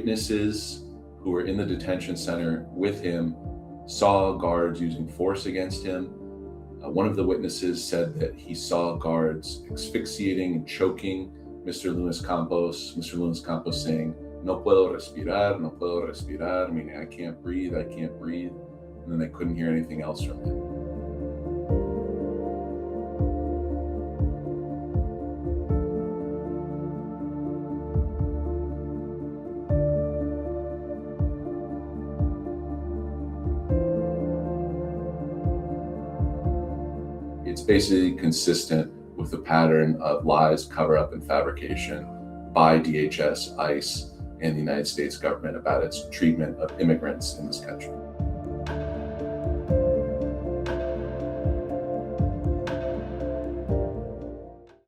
witnesses who were in the detention center with him saw guards using force against him. One of the witnesses said that he saw guards asphyxiating and choking Mr. Lunas Campos. Mr. Lunas Campos saying, "No puedo respirar, no puedo respirar," meaning I can't breathe, I can't breathe. And then they couldn't hear anything else from him. It's basically consistent with the pattern of lies, cover-up, and fabrication by DHS, ICE, and the United States government about its treatment of immigrants in this country.